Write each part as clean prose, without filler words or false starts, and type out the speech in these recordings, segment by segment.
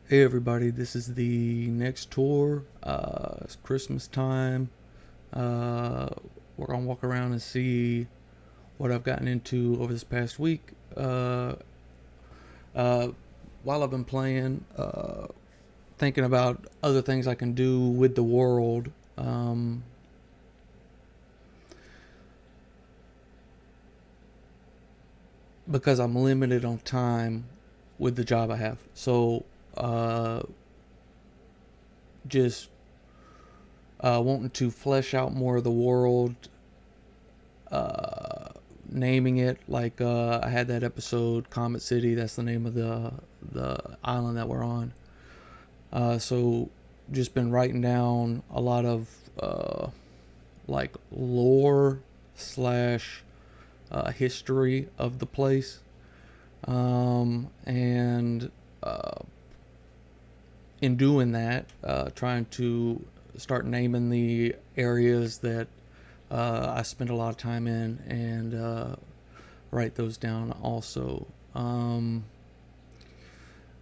Hey everybody, this is the next tour. It's Christmas time. Uh, we're gonna walk around and see what I've gotten into over this past week. Uh, while I've been playing, thinking about other things I can do with the world. Because I'm limited on time with the job I have. So, uh, just wanting to flesh out more of the world, uh, naming it like I had that episode Comet City. That's the name of the island that we're on. So just been writing down a lot of like lore slash history of the place, and in doing that, trying to start naming the areas that I spend a lot of time in, and write those down also.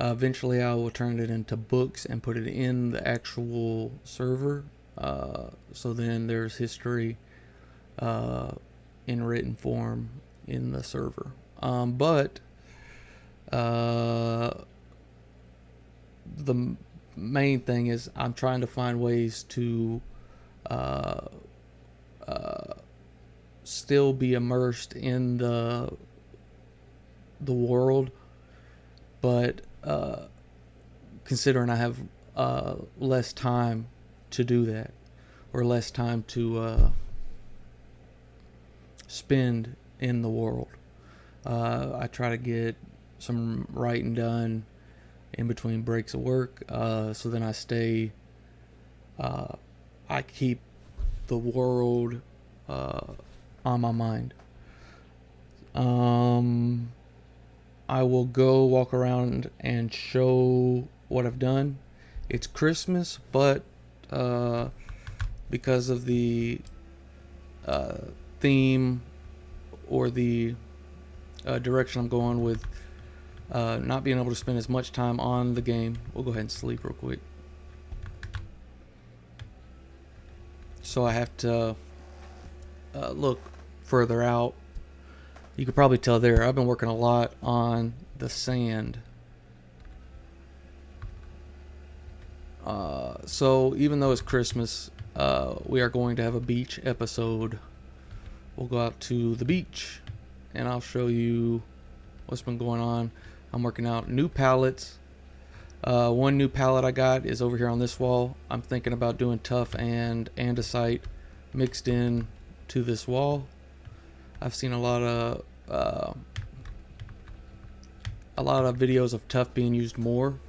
Eventually, I will turn it into books and put it in the actual server. So then there's history uh, in written form in the server. But uh, the main thing is I'm trying to find ways to uh, uh, still be immersed in the world, but considering I have less time to do that, or less time to spend in the world. I try to get some writing done in between breaks of work, so then uh, I keep the world uh, on my mind. Um, I will go walk around and show what I've done. It's Christmas, but uh, because of the uh, theme or the direction I'm going with, not being able to spend as much time on the game, we'll go ahead and sleep real quick. So I have to look further out. You could probably tell there, I've been working a lot on the sand. So even though it's Christmas, we are going to have a beach episode. We'll go out to the beach and I'll show you what's been going on. I'm working out new palettes. One new palette I got is over here on this wall. I'm thinking about doing tough and andesite mixed in to this wall. I've seen a lot of videos of tough being used more,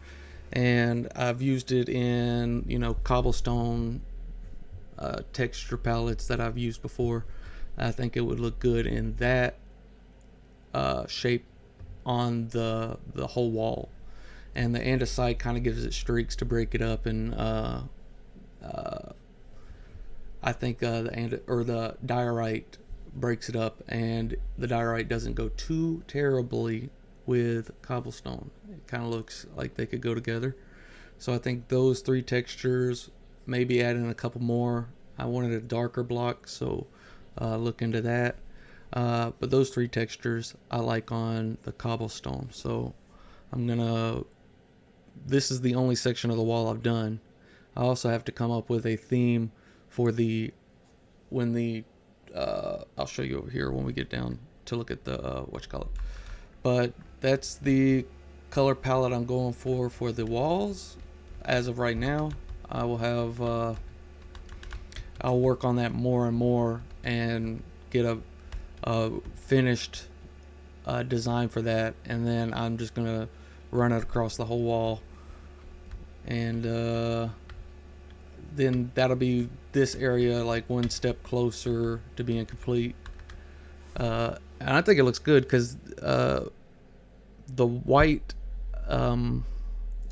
and I've used it in cobblestone texture palettes that I've used before. I think it would look good in that shape on the whole wall, and the andesite kind of gives it streaks to break it up, and uh, I think the diorite breaks it up, and the diorite doesn't go too terribly with cobblestone. It kind of looks like they could go together. So I think those three textures, maybe add in a couple more. I wanted a darker block, so look into that. But those three textures I like on the cobblestone. So I'm gonna. This is the only section of the wall I've done. I also have to come up with a theme for when the I'll show you over here when we get down to look at the what you call it. But that's the color palette I'm going for the walls as of right now. I will have I'll work on that more and more and get a finished design for that, and then I'm just gonna run it across the whole wall, and then that'll be this area like one step closer to being complete. And I think it looks good because the white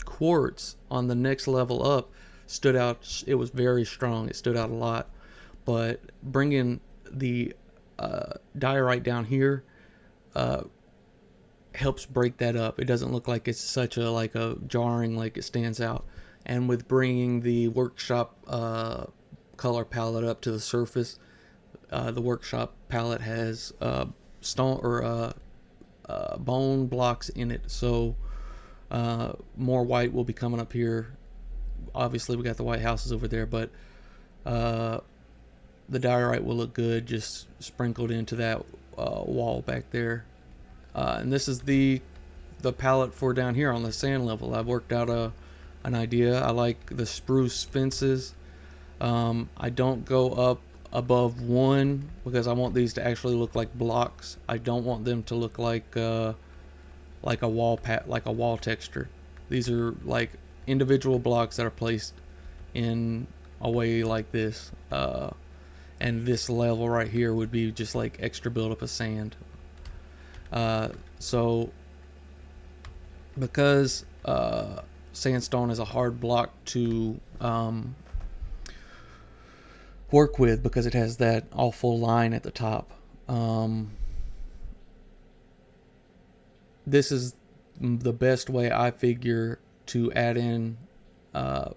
quartz on the next level up stood out. It was very strong. It stood out a lot. But bringing the diorite down here helps break that up. It doesn't look like it's such a like a jarring, like it stands out. And with bringing the workshop color palette up to the surface, the workshop palette has stone or bone blocks in it, so more white will be coming up here. Obviously, we got the white houses over there, but the diorite will look good just sprinkled into that wall back there. And this is the palette for down here on the sand level. I've worked out an idea. I like the spruce fences. I don't go up above 1 because I want these to actually look like blocks. I don't want them to look like a wall texture. These are like individual blocks that are placed in a way like this. And this level right here would be just like extra buildup of sand. So because sandstone is a hard block to work with because it has that awful line at the top, this is the best way I figure to add in a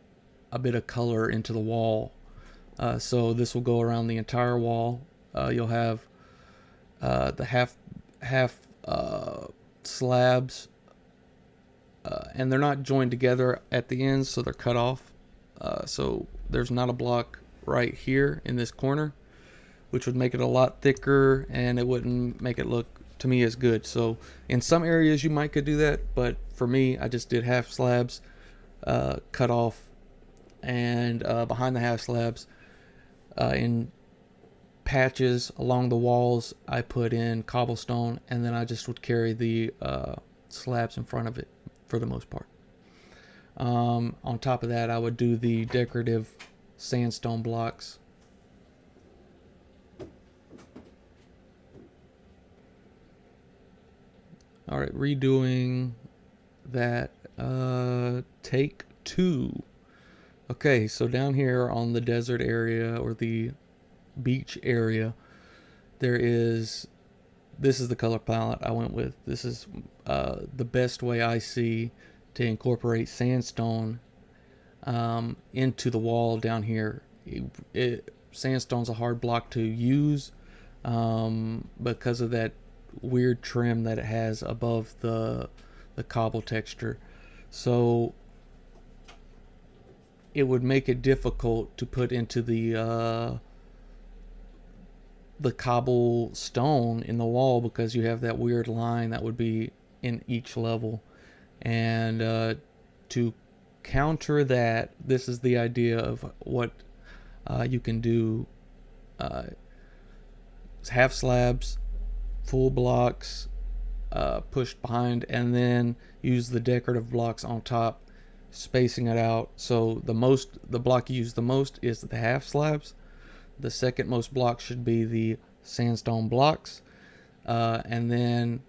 bit of color into the wall. So this will go around the entire wall. You'll have the half slabs, and they're not joined together at the ends, so they're cut off. So there's not a block right here in this corner, which would make it a lot thicker, and it wouldn't make it look to me as good. So in some areas you might could do that, but for me, I just did half slabs cut off, and behind the half slabs in patches along the walls I put in cobblestone, and then I just would carry the slabs in front of it for the most part. On top of that, I would do the decorative sandstone blocks. All right, redoing that. Take 2. Okay, so down here on the desert area or the beach area, this is the color palette I went with. This is the best way I see to incorporate sandstone into the wall down here. Sandstone's a hard block to use because of that weird trim that it has above the cobble texture. So it would make it difficult to put into the cobblestone in the wall because you have that weird line that would be in each level. And to counter that, this is the idea of what you can do. Half slabs, full blocks pushed behind, and then use the decorative blocks on top, spacing it out. So the block you use the most is the half slabs. The second most block should be the sandstone blocks, and then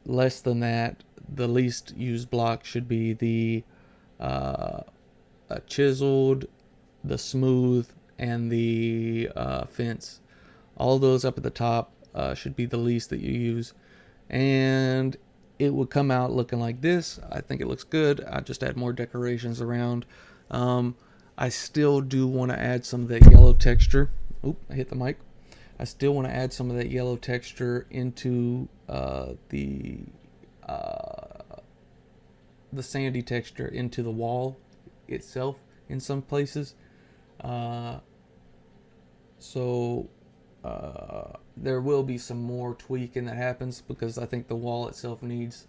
less than that, the least used block should be the chiseled, the smooth, and the fence. All those up at the top should be the least that you use, and it would come out looking like this. I think it looks good. I just add more decorations around. I still do want to add some of that yellow texture. Oop, I hit the mic. I still want to add some of that yellow texture into the sandy texture into the wall itself in some places. So there will be some more tweaking that happens because I think the wall itself needs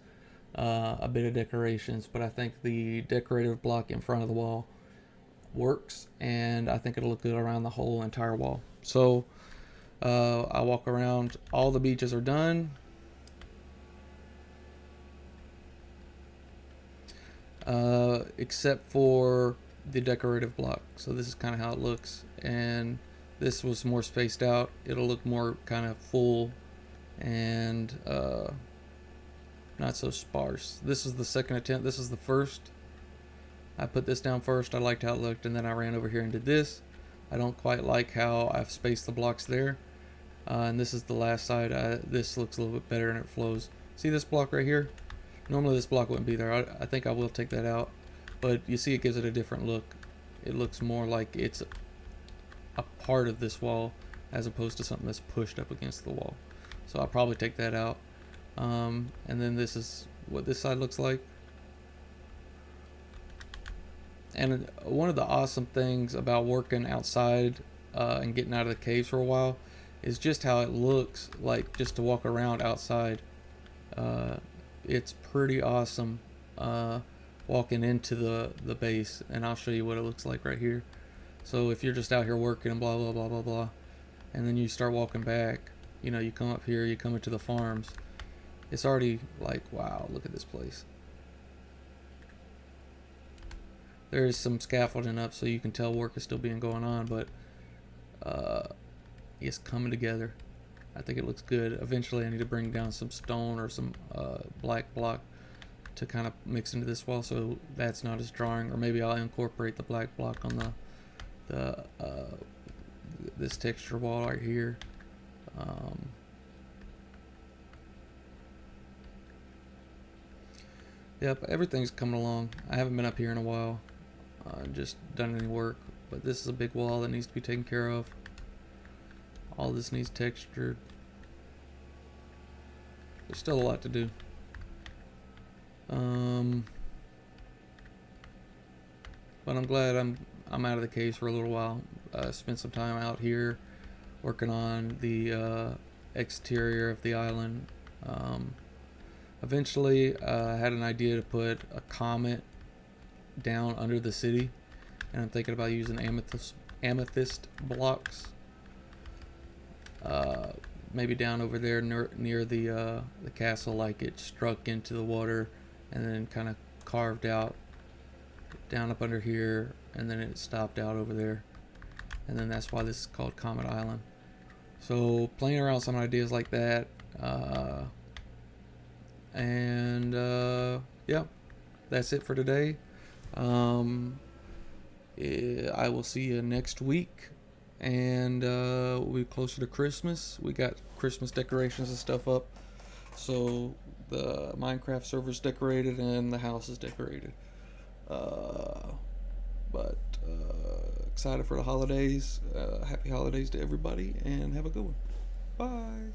a bit of decorations, but I think the decorative block in front of the wall works, and I think it'll look good around the whole entire wall. So I walk around. All the beaches are done. Except for the decorative block. So this is kind of how it looks, and this was more spaced out. It'll look more kind of full and not so sparse. This is the second attempt. This is the first. I put this down first. I liked how it looked, and then I ran over here and did this. I don't quite like how I've spaced the blocks there. And this is the last side. This looks a little bit better and it flows See this block right here? Normally this block wouldn't be there. I think I will take that out. But you see it gives it a different look. It looks more like it's a part of this wall as opposed to something that's pushed up against the wall. So I'll probably take that out. And then this is what this side looks like. And one of the awesome things about working outside and getting out of the caves for a while is just how it looks like just to walk around outside. It's pretty awesome walking into the base, and I'll show you what it looks like right here. So if you're just out here working and blah blah blah blah blah, and then you start walking back, you know, you come up here, you come into the farms, it's already like, wow, look at this place. There's some scaffolding up so you can tell work is still being going on, but it's coming together. I think it looks good. Eventually I need to bring down some stone or some black block to kind of mix into this wall so that's not as drawing, or maybe I'll incorporate the black block on the this texture wall right here. Yep, everything's coming along. I haven't been up here in a while, just done any work, but this is a big wall that needs to be taken care of. All this needs textured. There's still a lot to do. But I'm glad I'm out of the caves for a little while. Spent some time out here working on the exterior of the island. Eventually, I had an idea to put a comet down under the city, and I'm thinking about using amethyst blocks. Maybe down over there near the castle, like it struck into the water and then kind of carved out down up under here, and then it stopped out over there, and then that's why this is called Comet Island. So playing around with some ideas like that, and yeah, that's it for today. I will see you next week, and we'll be closer to Christmas. We got Christmas decorations and stuff up, so the Minecraft server's decorated and the house is decorated. But excited for the holidays. Happy holidays to everybody, and have a good one. Bye.